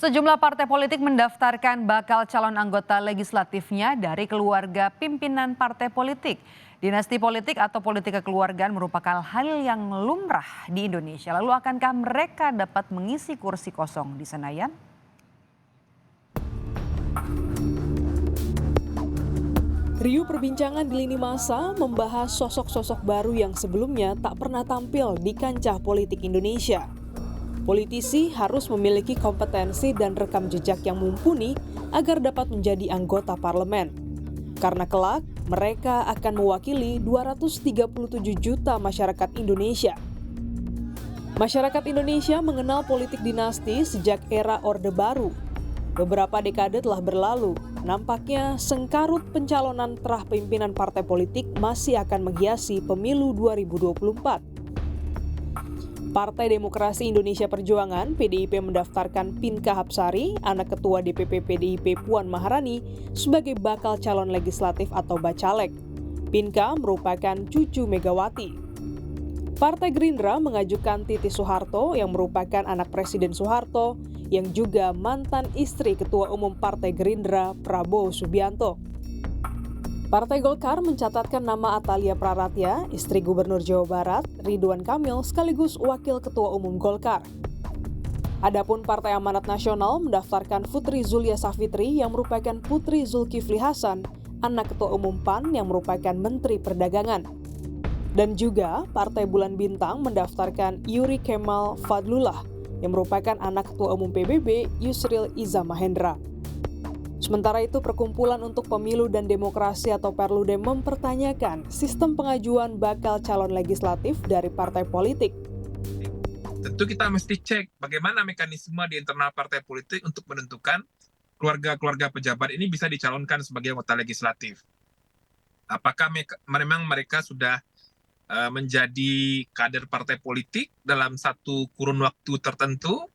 Sejumlah partai politik mendaftarkan bakal calon anggota legislatifnya dari keluarga pimpinan partai politik. Dinasti politik atau politik kekeluargaan merupakan hal yang lumrah di Indonesia. Lalu akankah mereka dapat mengisi kursi kosong di Senayan? Riuh perbincangan di lini masa membahas sosok-sosok baru yang sebelumnya tak pernah tampil di kancah politik Indonesia. Politisi harus memiliki kompetensi dan rekam jejak yang mumpuni agar dapat menjadi anggota parlemen. Karena kelak, mereka akan mewakili 237 juta masyarakat Indonesia. Masyarakat Indonesia mengenal politik dinasti sejak era Orde Baru. Beberapa dekade telah berlalu, nampaknya sengkarut pencalonan terah pimpinan partai politik masih akan menghiasi pemilu 2024. Partai Demokrasi Indonesia Perjuangan (PDIP) mendaftarkan Pinka Hapsari, anak Ketua DPP PDIP Puan Maharani, sebagai bakal calon legislatif atau bacalek. Pinka merupakan cucu Megawati. Partai Gerindra mengajukan Titi Soeharto yang merupakan anak Presiden Soeharto, yang juga mantan istri Ketua Umum Partai Gerindra Prabowo Subianto. Partai Golkar mencatatkan nama Atalia Praratya, istri Gubernur Jawa Barat, Ridwan Kamil sekaligus Wakil Ketua Umum Golkar. Adapun Partai Amanat Nasional mendaftarkan Putri Zulia Safitri yang merupakan putri Zulkifli Hasan, anak Ketua Umum PAN yang merupakan Menteri Perdagangan. Dan juga Partai Bulan Bintang mendaftarkan Yuri Kemal Fadlullah yang merupakan anak Ketua Umum PBB Yusril Iza Mahendra. Sementara itu, Perkumpulan untuk Pemilu dan Demokrasi atau Perludem mempertanyakan sistem pengajuan bakal calon legislatif dari partai politik. Tentu kita mesti cek bagaimana mekanisme di internal partai politik untuk menentukan keluarga-keluarga pejabat ini bisa dicalonkan sebagai anggota legislatif. Apakah memang mereka sudah menjadi kader partai politik dalam satu kurun waktu tertentu,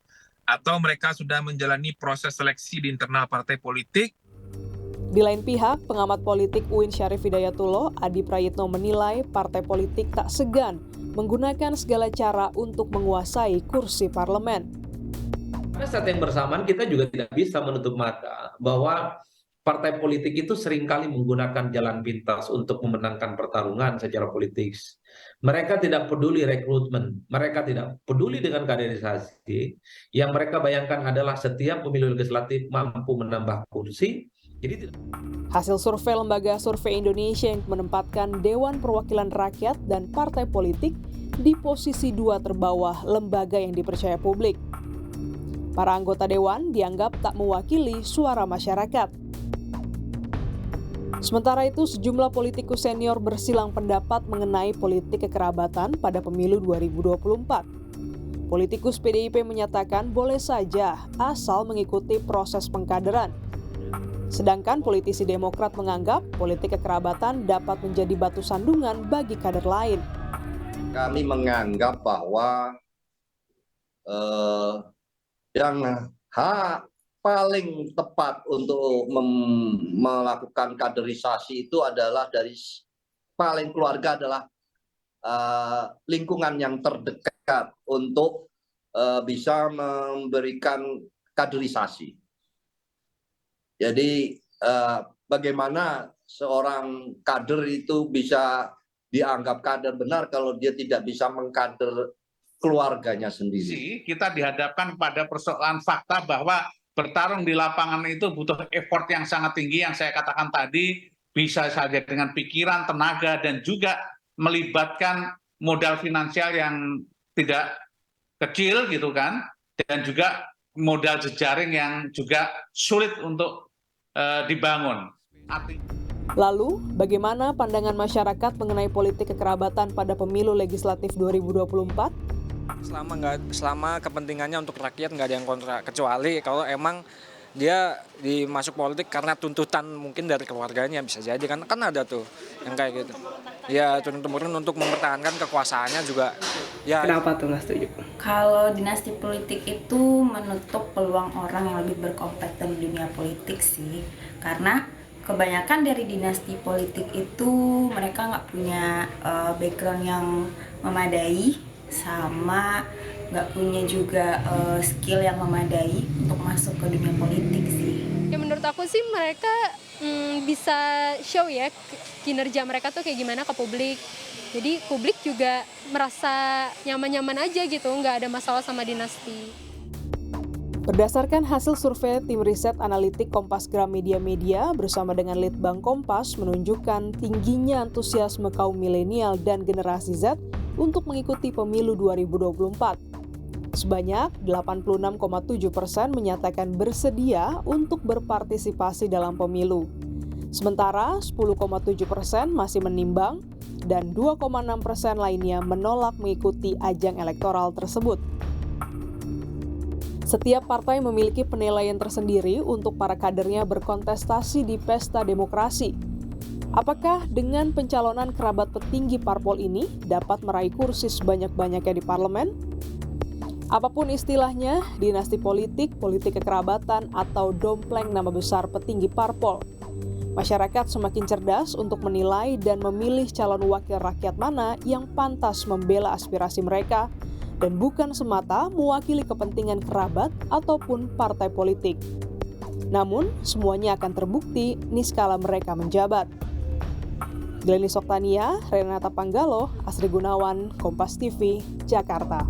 atau mereka sudah menjalani proses seleksi di internal partai politik. Di lain pihak, pengamat politik UIN Syarif Hidayatullah, Adi Prayitno menilai partai politik tak segan menggunakan segala cara untuk menguasai kursi parlemen. Pada saat yang bersamaan kita juga tidak bisa menutup mata bahwa partai politik itu seringkali menggunakan jalan pintas untuk memenangkan pertarungan secara politik. Mereka tidak peduli rekrutmen, mereka tidak peduli dengan kaderisasi. Yang mereka bayangkan adalah setiap pemilu legislatif mampu menambah kursi. Hasil survei Lembaga Survei Indonesia yang menempatkan Dewan Perwakilan Rakyat dan partai politik di posisi 2 terbawah lembaga yang dipercaya publik. Para anggota dewan dianggap tak mewakili suara masyarakat. Sementara itu, sejumlah politikus senior bersilang pendapat mengenai politik kekerabatan pada pemilu 2024. Politikus PDIP menyatakan boleh saja asal mengikuti proses pengkaderan. Sedangkan politisi Demokrat menganggap politik kekerabatan dapat menjadi batu sandungan bagi kader lain. Kami menganggap bahwa yang paling tepat untuk melakukan kaderisasi itu adalah dari paling keluarga adalah lingkungan yang terdekat untuk bisa memberikan kaderisasi. Jadi bagaimana seorang kader itu bisa dianggap kader benar kalau dia tidak bisa mengkader keluarganya sendiri. Kita dihadapkan pada persoalan fakta bahwa bertarung di lapangan itu butuh effort yang sangat tinggi, yang saya katakan tadi, bisa saja dengan pikiran, tenaga, dan juga melibatkan modal finansial yang tidak kecil gitu kan, dan juga modal jejaring yang juga sulit untuk dibangun. Lalu, bagaimana pandangan masyarakat mengenai politik kekerabatan pada pemilu legislatif 2024? Selama kepentingannya untuk rakyat nggak ada yang kontra, kecuali kalau emang dia dimasuk politik karena tuntutan mungkin dari keluarganya, bisa jadi kan ada tuh yang kayak gitu. Ya turun-temurun untuk mempertahankan kekuasaannya juga. Ya. Kenapa tuh nggak setuju? Kalau dinasti politik itu menutup peluang orang yang lebih berkompeten di dunia politik sih, karena kebanyakan dari dinasti politik itu mereka nggak punya background yang memadai, sama nggak punya juga skill yang memadai untuk masuk ke dunia politik sih. Ya menurut aku sih mereka bisa show ya kinerja mereka tuh kayak gimana ke publik. Jadi publik juga merasa nyaman-nyaman aja gitu, nggak ada masalah sama dinasti. Berdasarkan hasil survei tim riset analitik Kompas Gramedia Media bersama dengan Litbang Kompas menunjukkan tingginya antusiasme kaum milenial dan generasi Z untuk mengikuti pemilu 2024. Sebanyak 86,7% menyatakan bersedia untuk berpartisipasi dalam pemilu. Sementara 10,7% masih menimbang dan 2,6% lainnya menolak mengikuti ajang elektoral tersebut. Setiap partai memiliki penilaian tersendiri untuk para kadernya berkontestasi di pesta demokrasi. Apakah dengan pencalonan kerabat petinggi parpol ini dapat meraih kursi sebanyak-banyaknya di parlemen? Apapun istilahnya, dinasti politik, politik kekerabatan, atau dompleng nama besar petinggi parpol, masyarakat semakin cerdas untuk menilai dan memilih calon wakil rakyat mana yang pantas membela aspirasi mereka dan bukan semata mewakili kepentingan kerabat ataupun partai politik. Namun, semuanya akan terbukti niskala mereka menjabat. Glenis Oktania, Renata Panggalo, Asri Gunawan, Kompas TV, Jakarta.